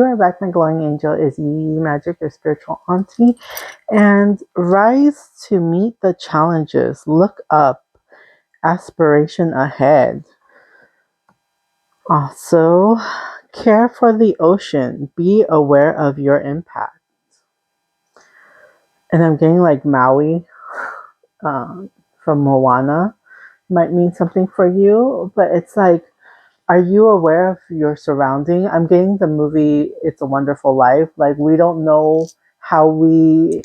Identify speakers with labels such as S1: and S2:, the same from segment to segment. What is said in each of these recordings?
S1: are back. My glowing angel is Yi Magic, your spiritual auntie. And rise to meet the challenges. Look up. Aspiration ahead. Also, care for the ocean. Be aware of your impact. And I'm getting like Maui from Moana. Might mean something for you, but it's like, are you aware of your surrounding? I'm getting the movie It's a Wonderful Life. Like, we don't know how we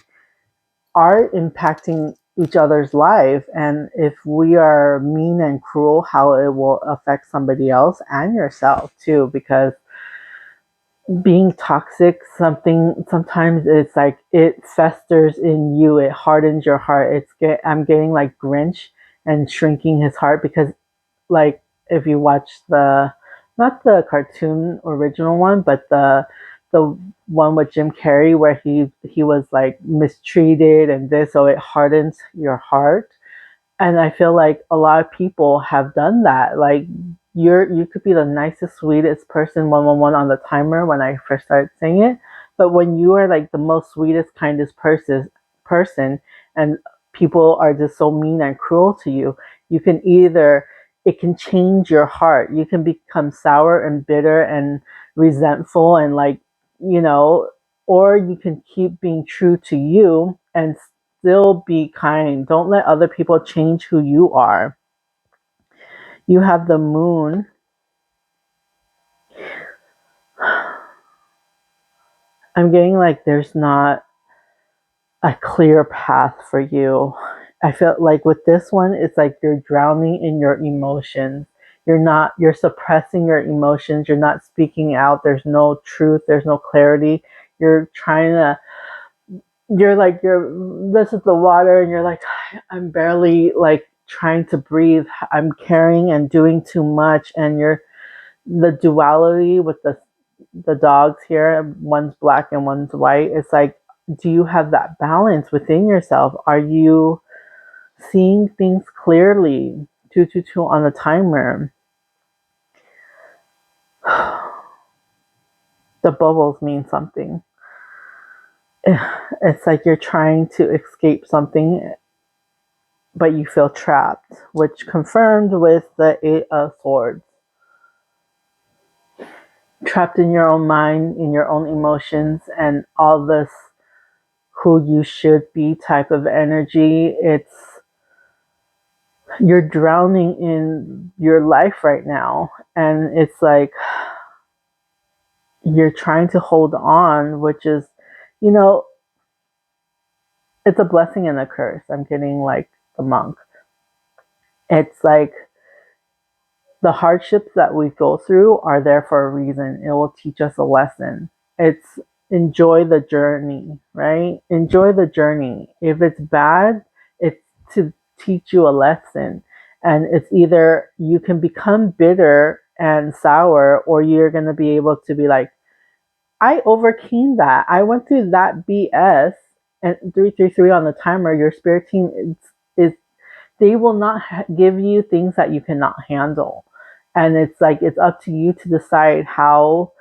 S1: are impacting each other's life, and if we are mean and cruel, how it will affect somebody else and yourself too. Because being toxic, sometimes it's like it festers in you, it hardens your heart. I'm getting like Grinch and shrinking his heart, because like, if you watch the, not the cartoon original one, but the one with Jim Carrey, where he was like mistreated and this, so it hardens your heart. And I feel like a lot of people have done that. Like, you could be the nicest, sweetest person, 111 on the timer when I first started saying it, but when you are like the most sweetest, kindest person, and people are just so mean and cruel to you, you can either, it can change your heart. You can become sour and bitter and resentful and like, you know, or you can keep being true to you and still be kind. Don't let other people change who you are. You have the moon. I'm getting like there's not a clear path for you. I feel like with this one, it's like you're drowning in your emotions. You're suppressing your emotions. You're not speaking out. There's no truth. There's no clarity. You're trying to, this is the water, and you're like, I'm barely like trying to breathe. I'm carrying and doing too much. And the duality with the dogs here, one's black and one's white. It's like, do you have that balance within yourself? Are you seeing things clearly? 222 on the timer. The bubbles mean something. It's like you're trying to escape something, but you feel trapped, which confirmed with the Eight of Swords. Trapped in your own mind, in your own emotions, and all this who you should be type of energy. You're drowning in your life right now, and it's like you're trying to hold on, which is, you know, it's a blessing and a curse. I'm getting like the monk. It's like the hardships that we go through are there for a reason. It will teach us a lesson. It's enjoy the journey, right? Enjoy the journey. If it's bad, it's to teach you a lesson. And it's either you can become bitter and sour, or you're going to be able to be like, I overcame that. I went through that BS. And 333 on the timer, your spirit team is they will not give you things that you cannot handle. And it's like, it's up to you to decide how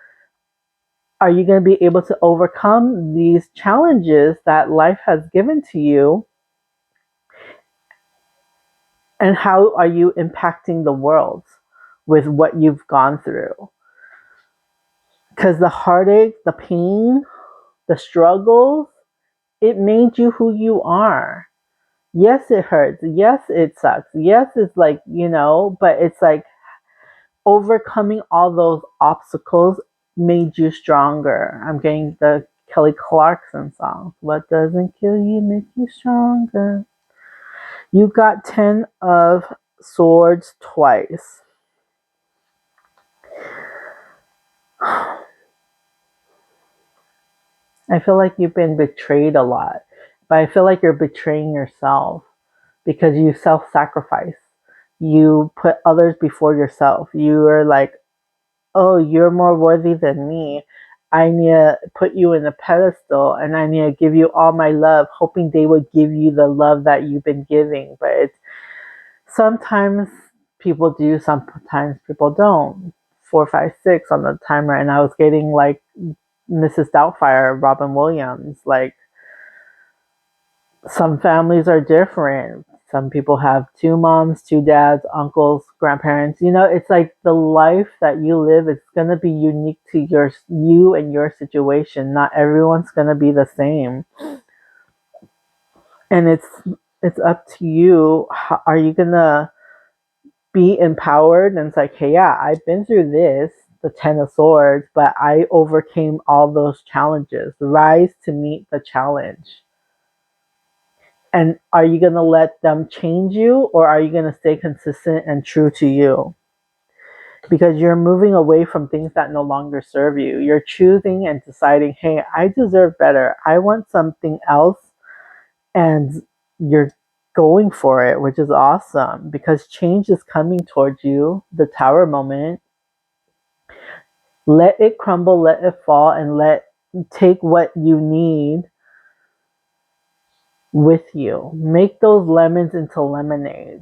S1: are you going to be able to overcome these challenges that life has given to you, and how are you impacting the world with what you've gone through. Because the heartache, the pain, the struggles, it made you who you are. Yes, it hurts. Yes, it sucks. Yes, it's like, but it's like overcoming all those obstacles made you stronger. I'm getting the Kelly Clarkson song. What doesn't kill you makes you stronger. You got 10 of Swords twice. I feel like you've been betrayed a lot, but I feel like you're betraying yourself because you self-sacrifice. You put others before yourself. You are like, oh, you're more worthy than me. I need to put you in a pedestal, and I need to give you all my love, hoping they would give you the love that you've been giving. But sometimes people do, sometimes people don't. 4, 5, 6 on the timer, and I was getting like Mrs. Doubtfire, Robin Williams. Like, some families are different. Some people have two moms, two dads, uncles, grandparents. It's like the life that you live is going to be unique to you and your situation. Not everyone's going to be the same. And it's up to you. Are you going to be empowered? And it's like, hey, yeah, I've been through this, the 10 of swords, but I overcame all those challenges. Rise to meet the challenge. And are you going to let them change you, or are you going to stay consistent and true to you? Because you're moving away from things that no longer serve you. You're choosing and deciding, hey, I deserve better. I want something else. And you're going for it, which is awesome because change is coming towards you. The tower moment. Let it crumble, let it fall, and take what you need with you. Make those lemons into lemonade.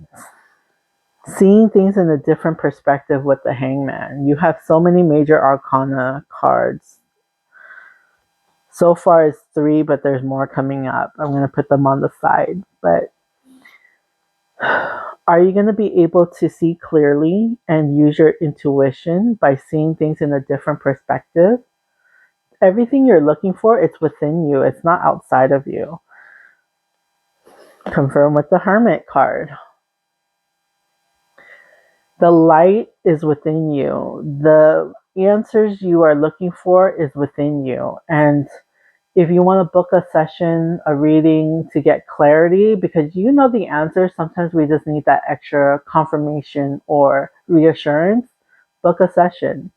S1: Seeing things in a different perspective with the hangman. You have so many major arcana cards. So far it's 3, but there's more coming up. I'm going to put them on the side. But are you going to be able to see clearly and use your intuition by seeing things in a different perspective? Everything you're looking for, it's within you. It's not outside of you. Confirm with the Hermit card. The light is within you. The answers you are looking for is within you. And if you want to book a session, a reading to get clarity, because you know the answers, sometimes we just need that extra confirmation or reassurance, book a session.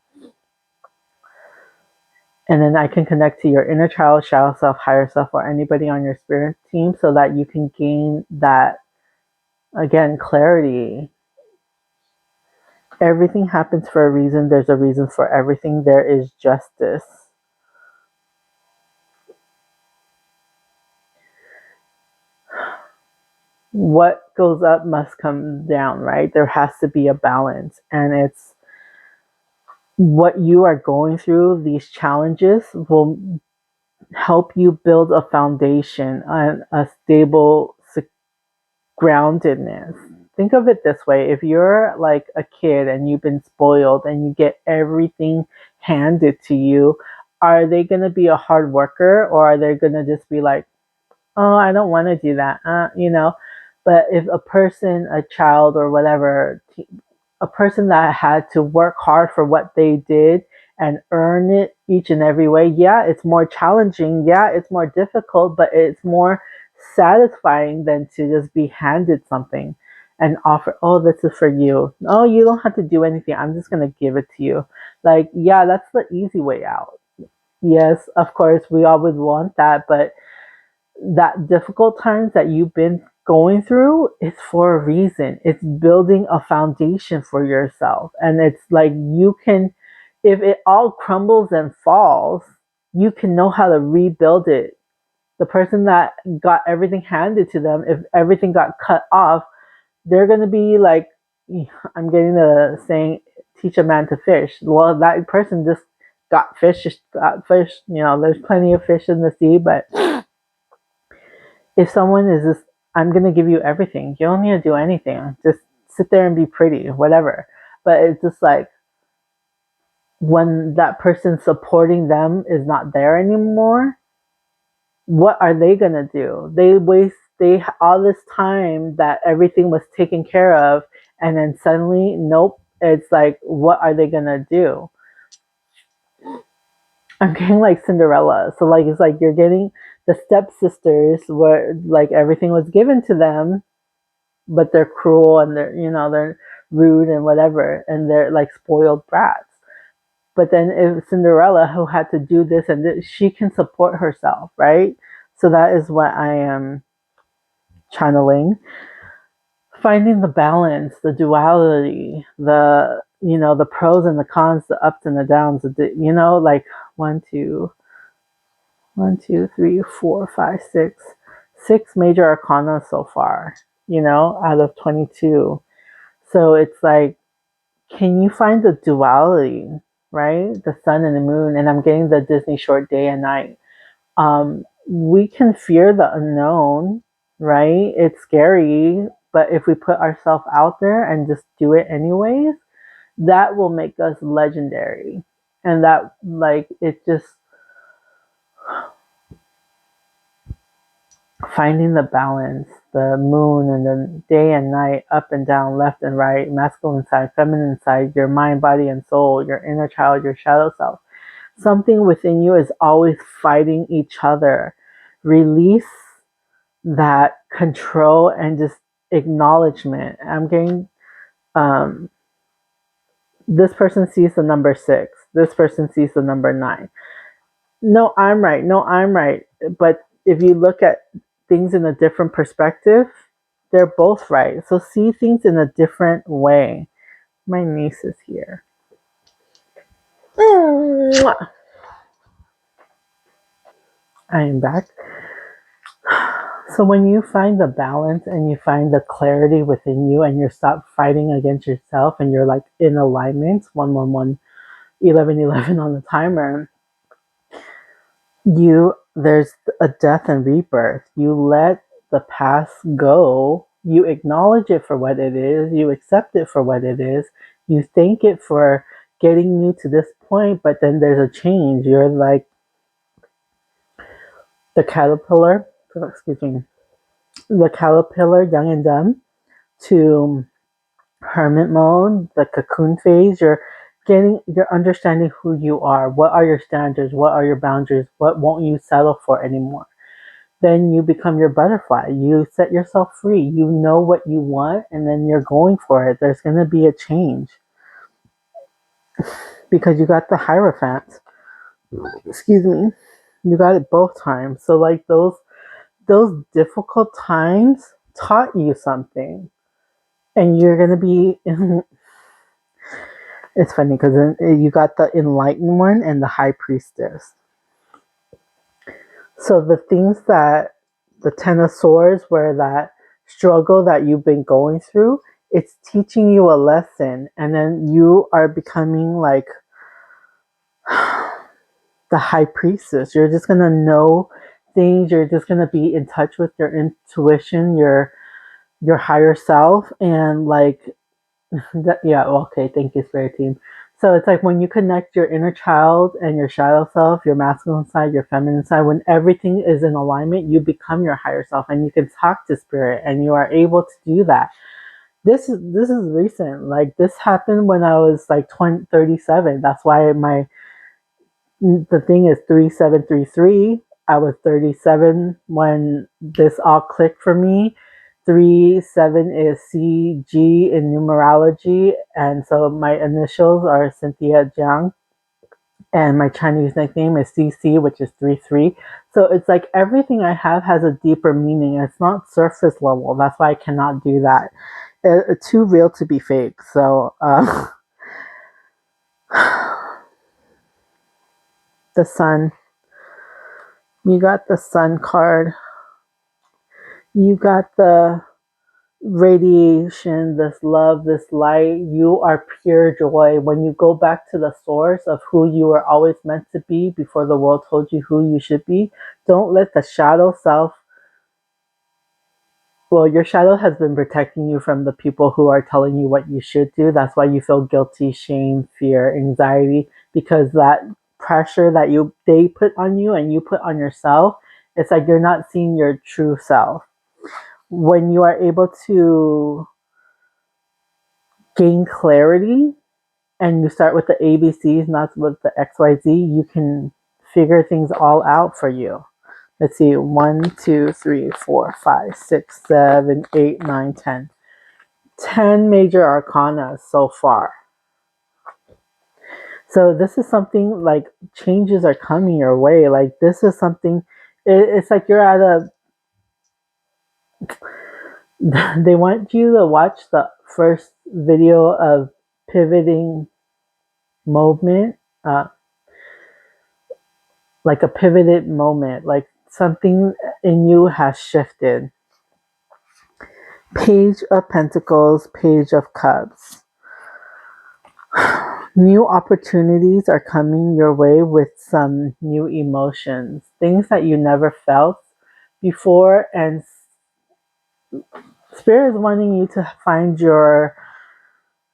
S1: And then I can connect to your inner child, shadow self, higher self, or anybody on your spirit team so that you can gain that, again, clarity. Everything happens for a reason. There's a reason for everything. There is justice. What goes up must come down, right? There has to be a balance. And it's what you are going through, these challenges will help you build a foundation, a stable groundedness. Think of it this way. If you're like a kid and you've been spoiled and you get everything handed to you, are they going to be a hard worker, or are they going to just be like, oh, I don't want to do that, But if a person, a child or whatever, a person that had to work hard for what they did and earn it each and every way, yeah, it's more challenging. Yeah, it's more difficult, but it's more satisfying than to just be handed something and offer, oh, this is for you. Oh, you don't have to do anything. I'm just going to give it to you. Like, yeah, that's the easy way out. Yes, of course, we always want that, but that difficult times that you've been going through, it's for a reason. It's building a foundation for yourself. And it's like you can, if it all crumbles and falls, you can know how to rebuild it. The person that got everything handed to them, if everything got cut off, they're going to be like, I'm getting the saying, teach a man to fish. Well, that person just got fish, there's plenty of fish in the sea, but if someone is just, I'm going to give you everything, you don't need to do anything, just sit there and be pretty, whatever. But it's just like when that person supporting them is not there anymore, what are they going to do? They all this time that everything was taken care of, and then suddenly, nope. It's like, what are they going to do? I'm getting like Cinderella. So like, it's like you're getting the stepsisters where like everything was given to them, but they're cruel and they're rude and whatever, and they're like spoiled brats. But then if Cinderella, who had to do this and this, she can support herself, right? So that is what I am channeling. Finding the balance, the duality, the pros and the cons, the ups and the downs, like one, two, 3, 4, 5, 6. 6 major arcana so far, out of 22. So it's like, can you find the duality? right? The sun and the moon, and I'm getting the Disney short day and night. We can fear the unknown, right? It's scary, but if we put ourselves out there and just do it anyways, that will make us legendary. And that, like, it just finding the balance, the moon and the day and night, up and down, left and right, masculine side, feminine side, your mind, body, and soul, your inner child, your shadow self. Something within you is always fighting each other. Release that control and just acknowledgement. I'm getting, um, this person sees the number 6, this person sees the number 9. No, I'm right. No, I'm right. But if you look at things in a different perspective, they're both right. So see things in a different way. My niece is here. I am back. So when you find the balance and you find the clarity within you and you stop fighting against yourself and you're like in alignment, 111, 1111 on the timer, there's a death and rebirth. You let the past go. You acknowledge it for what it is. You accept it for what it is. You thank it for getting you to this point, but then there's a change. You're like the caterpillar, excuse me, the caterpillar, young and dumb, to hermit mode, the cocoon phase. You're understanding who you are. What are your standards? What are your boundaries? What won't you settle for anymore? Then you become your butterfly. You set yourself free. You know what you want, and then you're going for it. There's going to be a change because you got the Hierophant. Excuse me. You got it both times. So like those difficult times taught you something, and you're going to be. It's funny because you got the enlightened one and the high priestess. So the things that the Ten of Swords, where that struggle that you've been going through, it's teaching you a lesson, and then you are becoming like the high priestess. You're just gonna know things. You're just gonna be in touch with your intuition, your higher self, and like that. Yeah. Okay. Thank you, Spirit Team. So it's like when you connect your inner child and your shadow self, your masculine side, your feminine side, when everything is in alignment, you become your higher self and you can talk to spirit and you are able to do that. This is recent. Like this happened when I was like 37. That's why the thing is 3733. I was 37 when this all clicked for me. 37 is CG in numerology, and so my initials are Cynthia Jiang, and my Chinese nickname is CC, which is 33. So it's like everything I have has a deeper meaning. It's not surface level. That's why I cannot do that. It's too real to be fake. So the sun. You got the sun card. You got the radiation, this love, this light. You are pure joy. When you go back to the source of who you were always meant to be before the world told you who you should be, don't let the shadow self. Well, your shadow has been protecting you from the people who are telling you what you should do. That's why you feel guilty, shame, fear, anxiety, because that pressure that they put on you and you put on yourself, it's like you're not seeing your true self. When you are able to gain clarity and you start with the ABCs, not with the XYZ, you can figure things all out for you. Let's see, 1, 2, 3, 4, 5, 6, 7, 8, 9, 10. 10 major arcana so far. So this is something like changes are coming your way. Like this is something, it's like you're at a, they want you to watch the first video of pivoting movement, like a pivoted moment, like something in you has shifted. Page of Pentacles, Page of Cups. New opportunities are coming your way with some new emotions, things that you never felt before, and Spirit is wanting you to find your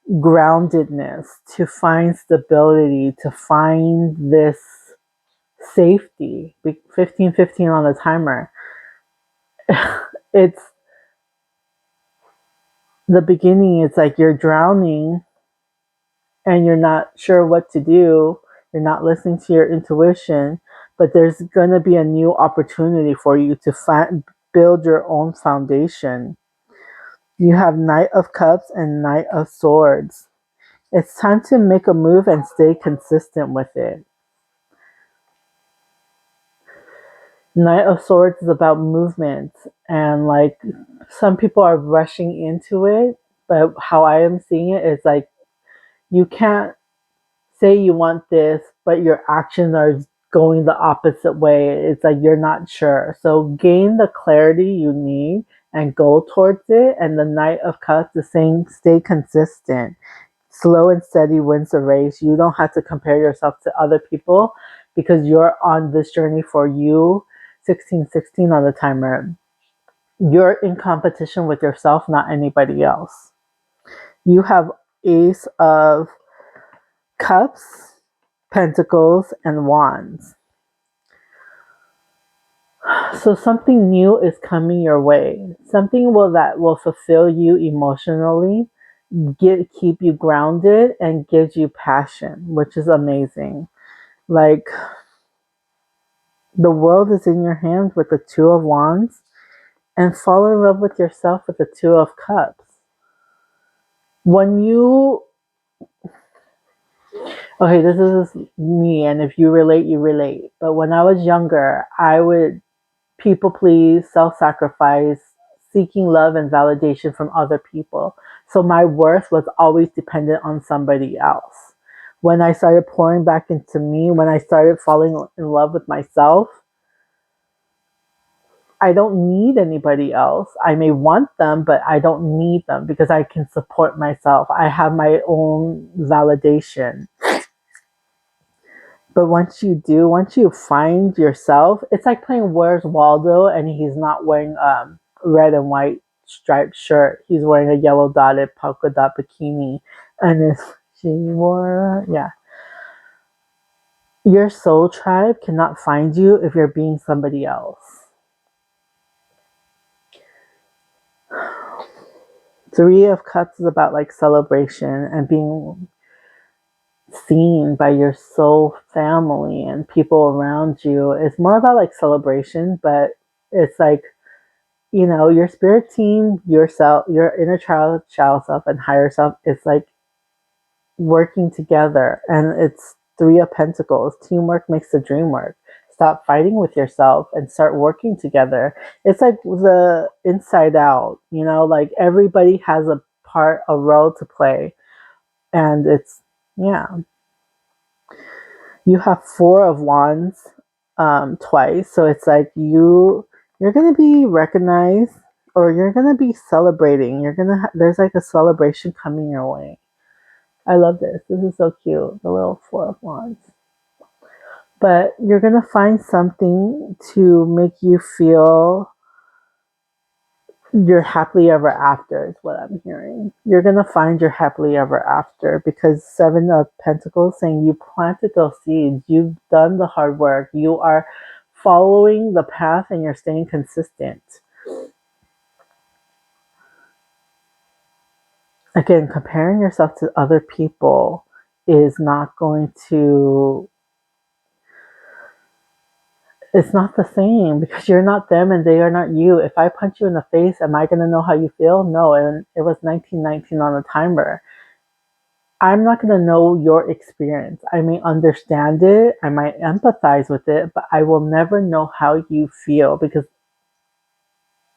S1: groundedness, to find stability, to find this safety. 15:15 on the timer. It's the beginning. It's like you're drowning and you're not sure what to do. You're not listening to your intuition, but there's going to be a new opportunity for you to build your own foundation. You have Knight of Cups and Knight of Swords. It's time to make a move and stay consistent with it. Knight of Swords is about movement, and like some people are rushing into it, but how I am seeing it is like you can't say you want this, but your actions are going the opposite way. It's like you're not sure. So gain the clarity you need and go towards it. And the Knight of Cups is saying stay consistent. Slow and steady wins the race. You don't have to compare yourself to other people because you're on this journey for you. 16:16 on the timer. You're in competition with yourself, not anybody else. You have Ace of Cups, Pentacles, and Wands. So something new is coming your way. Something that will fulfill you emotionally, keep you grounded, and gives you passion, which is amazing. Like the world is in your hands with the Two of Wands, and fall in love with yourself with the Two of Cups. When you Okay, this is me, and if you relate, you relate. But when I was younger, I would people please, self sacrifice, seeking love and validation from other people. So my worth was always dependent on somebody else. When I started pouring back into me, when I started falling in love with myself, I don't need anybody else. I may want them, but I don't need them because I can support myself. I have my own validation. But once you find yourself, it's like playing Where's Waldo, and he's not wearing red and white striped shirt. He's wearing a yellow dotted polka dot bikini, and it's she wore yeah. Your soul tribe cannot find you if you're being somebody else. Three of Cups is about like celebration and being seen by your soul family and people around you. It's more about like celebration, but it's like your spirit team, yourself, your inner child self, and higher self is like working together. And it's Three of Pentacles. Teamwork makes the dream work. Stop fighting with yourself and start working together. It's like the inside out, like everybody has a role to play. And yeah. You have Four of Wands twice. So it's like you're going to be recognized, or you're going to be celebrating. There's like a celebration coming your way. I love this. This is so cute. The little Four of Wands. But you're going to find something to make you feel your happily ever after is what I'm hearing. You're going to find your happily ever after because Seven of Pentacles saying you planted those seeds. You've done the hard work. You are following the path and you're staying consistent. Again, comparing yourself to other people is not going to it's not the same because you're not them and they are not you. If I punch you in the face, am I going to know how you feel? No, and it was 1919 on the timer. I'm not going to know your experience. I may understand it, I might empathize with it, but I will never know how you feel because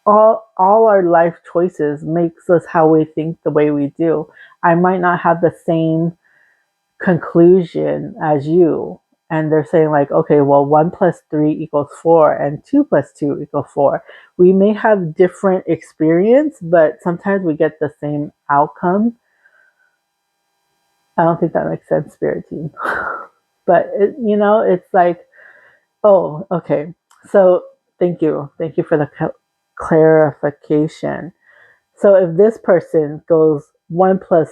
S1: all our life choices makes us how we think the way we do. I might not have the same conclusion as you. And they're saying like, okay, well, 1 + 3 = 4 and 2 + 2 = 4. We may have different experience, but sometimes we get the same outcome. I don't think that makes sense, spirit team. But it's like, oh, okay. So thank you for the clarification. So if this person goes 1 plus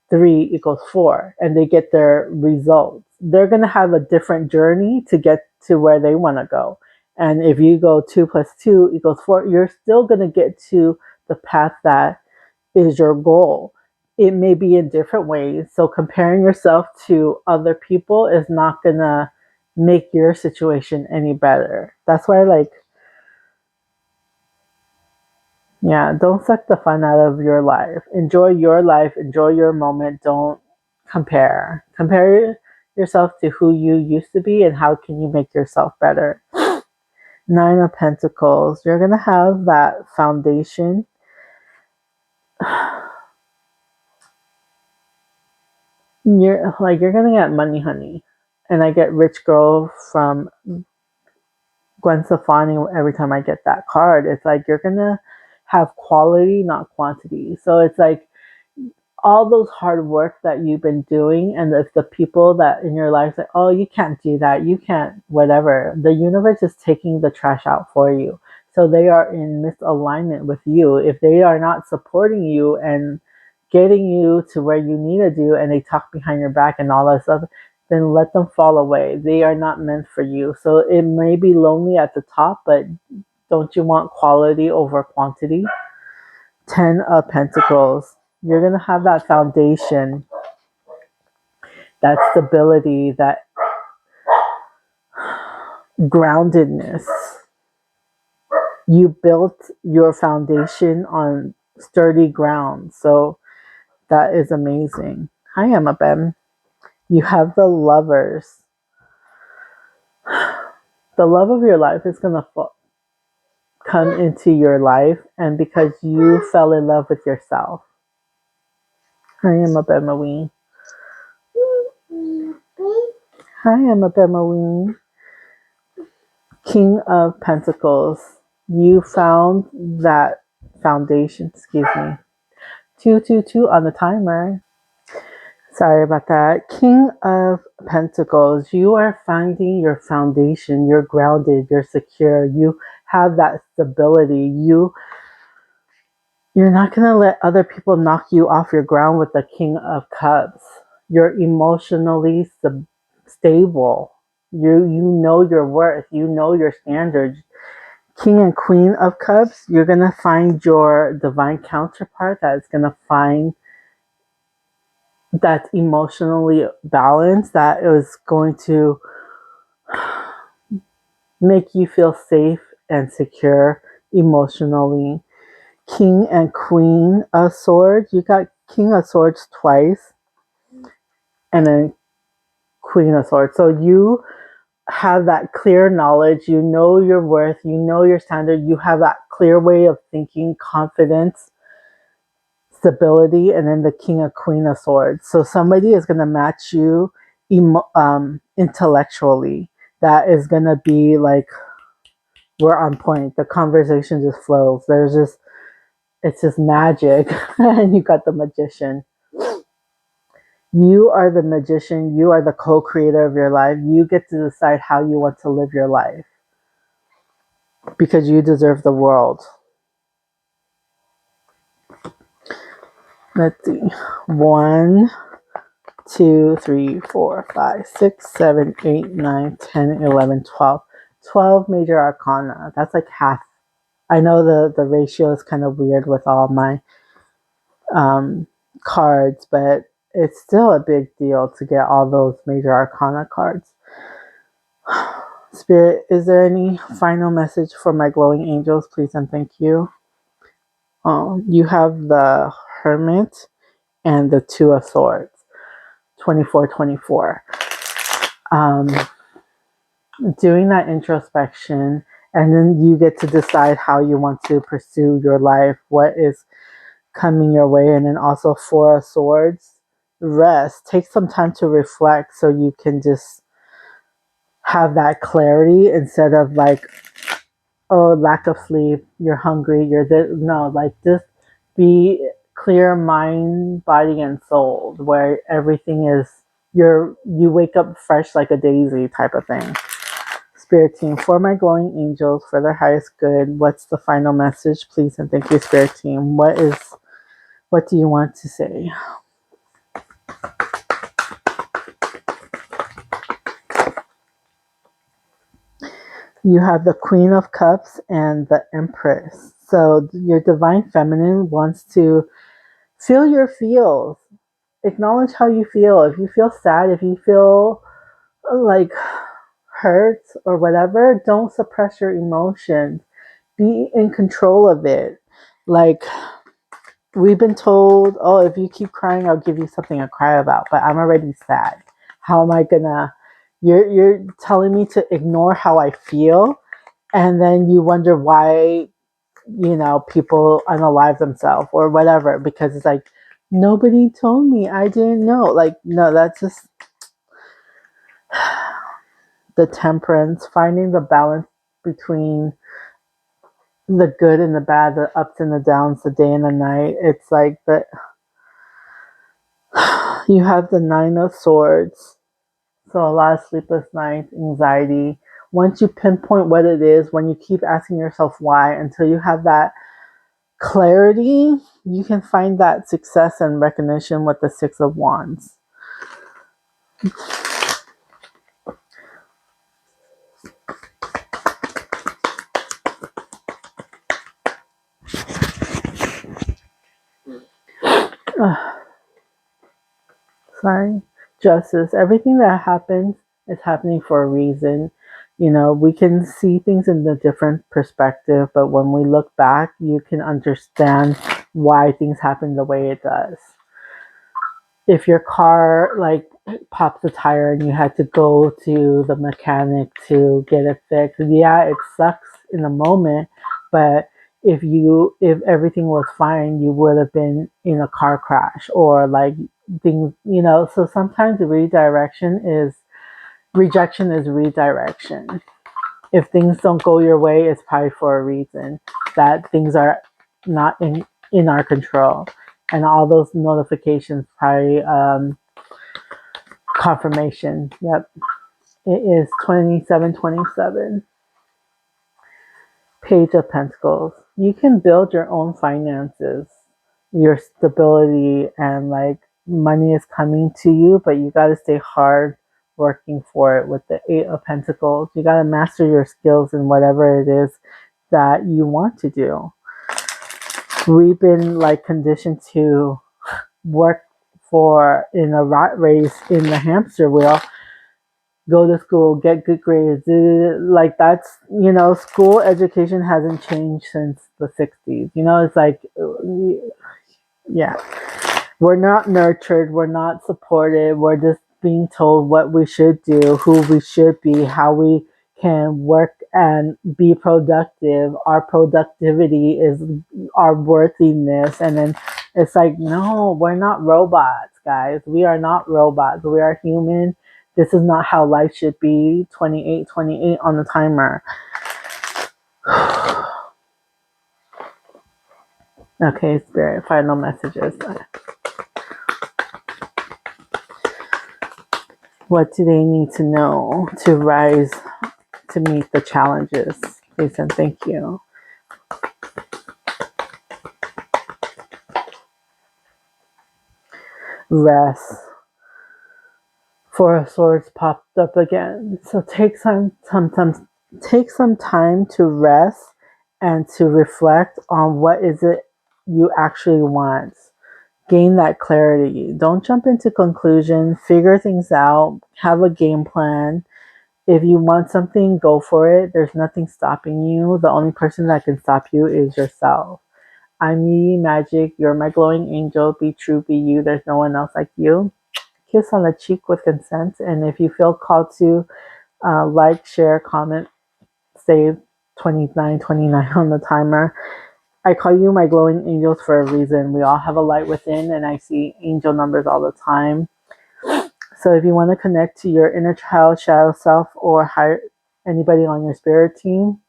S1: 3 equals 4 and they get their results, they're going to have a different journey to get to where they want to go. And if you go 2 plus 2 equals 4, you're still going to get to the path that is your goal. It may be in different ways. So comparing yourself to other people is not going to make your situation any better. That's why, like, yeah, don't suck the fun out of your life, enjoy your moment. Don't compare yourself to who you used to be and how can you make yourself better. Nine of Pentacles, you're going to have that foundation. You're going to get money, honey. And I get rich girl from Gwen Stefani every time I get that card. It's like you're going to have quality, not quantity. So it's like all those hard work that you've been doing, and if the people that in your life say, oh, you can't do that, you can't, whatever, the universe is taking the trash out for you. So they are in misalignment with you. If they are not supporting you and getting you to where you need to do, and they talk behind your back and all that stuff, then let them fall away. They are not meant for you. So it may be lonely at the top, but don't you want quality over quantity? 10 of Pentacles. You're going to have that foundation, that stability, that groundedness. You built your foundation on sturdy ground. So that is amazing. Hi, Emma Ben. You have the Lovers. The love of your life is going to come into your life, and because you fell in love with yourself. Hi, Emma Ben Maween. Hi, Emma Ben Maween. King of Pentacles. You found that foundation. Excuse me. 222 on the timer. Sorry about that. King of Pentacles. You are finding your foundation. You're grounded. You're secure. You have that stability. You're not going to let other people knock you off your ground with the King of Cups. You're emotionally stable. You know your worth. You know your standards. King and Queen of Cups, you're going to find your divine counterpart that is going to find that's emotionally balanced, that is going to make you feel safe and secure emotionally. King and Queen of Swords, you got King of Swords twice and then Queen of Swords. So you have that clear knowledge, you know your worth, you know your standard, you have that clear way of thinking, confidence, stability, and then the King of Queen of Swords. So somebody is going to match you intellectually. That is going to be like, we're on point. The conversation just flows. It's just magic. And you got the Magician. You are the magician. You are the co-creator of your life. You get to decide how you want to live your life, because you deserve the world. Let's see. 1, 2, 3, 4, 5, 6, 7, 8, 9, 10, 11, 12. 12 major arcana. That's like half. I know the ratio is kind of weird with all my cards, but it's still a big deal to get all those major arcana cards. Spirit, is there any final message for my glowing angels, please and thank you? You have the Hermit and the Two of Swords. 24. Doing that introspection, and then you get to decide how you want to pursue your life, what is coming your way. And then also 4 of Swords, rest. Take some time to reflect so you can just have that clarity, instead of like, oh, lack of sleep, you're hungry, no, like, just be clear mind, body, and soul, where everything is you wake up fresh like a daisy type of thing. Spirit team, for my glowing angels, for their highest good, what's the final message, please? And thank you, Spirit team. What do you want to say? You have the Queen of Cups and the Empress. So your divine feminine wants to feel your feels. Acknowledge how you feel. If you feel sad, if you feel like hurt or whatever, don't suppress your emotions. Be in control of it. Like, we've been told, oh, if you keep crying, I'll give you something to cry about, but I'm already sad. How am I gonna you're telling me to ignore how I feel, and then you wonder why, people unalive themselves or whatever, because it's like, nobody told me, I didn't know. Like, no, that's just the temperance, finding the balance between the good and the bad, the ups and the downs, the day and the night. It's like that. You have the Nine of Swords, so a lot of sleepless nights, anxiety. Once you pinpoint what it is, when you keep asking yourself why, until you have that clarity, you can find that success and recognition with the Six of Wands. Sorry. Justice. Everything that happens is happening for a reason. We can see things in a different perspective, but when we look back, you can understand why things happen the way it does. If your car like pops a tire and you had to go to the mechanic to get it fixed, yeah, it sucks in the moment, but if everything was fine, you would have been in a car crash or like things, so sometimes rejection is redirection. If things don't go your way, it's probably for a reason, that things are not in our control, and all those notifications probably confirmation. Yep, it is 2727. Page of Pentacles. You can build your own finances, your stability, and like money is coming to you, but you got to stay hard working for it. With the Eight of Pentacles, you got to master your skills in whatever it is that you want to do. We've been like conditioned to work for in a rat race in the hamster wheel. Go to school, get good grades. Like, that's, school education hasn't changed since the 60s. It's like, yeah, we're not nurtured, we're not supported, we're just being told what we should do, who we should be, how we can work and be productive. Our productivity is our worthiness. And then it's like, no, we're not robots, guys. We are not robots. We are human. This is not how life should be. 28 on the timer. Okay, Spirit, final messages. What do they need to know to rise to meet the challenges? Please and thank you. Rest. Four of Swords popped up again. So take some time to rest and to reflect on what is it you actually want. Gain that clarity. Don't jump into conclusions. Figure things out. Have a game plan. If you want something, go for it. There's nothing stopping you. The only person that can stop you is yourself. I'm Yi Magic. You're my glowing angel. Be true, be you. There's no one else like you. Kiss on the cheek with consent. And if you feel called to like, share, comment, save 29 on the timer. I call you my glowing angels for a reason. We all have a light within, and I see angel numbers all the time. So if you want to connect to your inner child, shadow self, or hire anybody on your spirit team,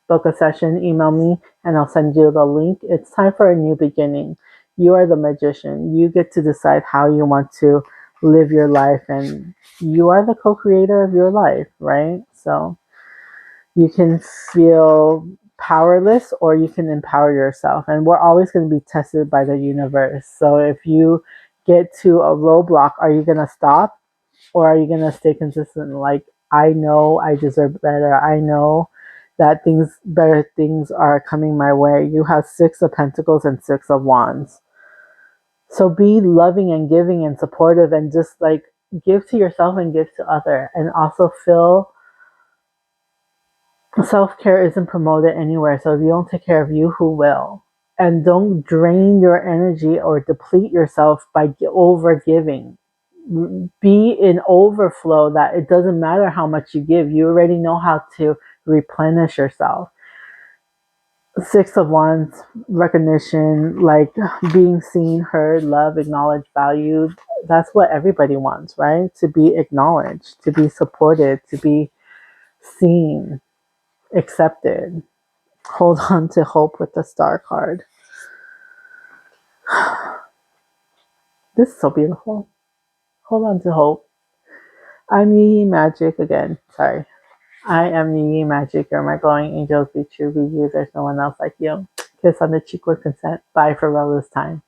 S1: book a session, email me, and I'll send you the link. It's time for a new beginning. You are the magician. You get to decide how you want to live your life, and you are the co-creator of your life, right? So you can feel powerless or you can empower yourself. And we're always going to be tested by the universe. So if you get to a roadblock, are you going to stop or are you going to stay consistent? Like, I know I deserve better. I know that better things are coming my way. You have Six of Pentacles and Six of Wands. So be loving and giving and supportive and just like give to yourself and give to other, and also feel self-care isn't promoted anywhere. So if you don't take care of you, who will? And don't drain your energy or deplete yourself by over giving. Be in overflow, that it doesn't matter how much you give. You already know how to replenish yourself. Six of Wands, recognition, like being seen, heard, loved, acknowledged, valued. That's what everybody wants, right? To be acknowledged, to be supported, to be seen, accepted. Hold on to hope with the Star card. This is so beautiful. Hold on to hope. I'm Yee Magic again. Sorry. I am Yee Magic. You're my glowing angels. Be true, be you. There's no one else like you. Kiss on the cheek with consent. Bye for real this time.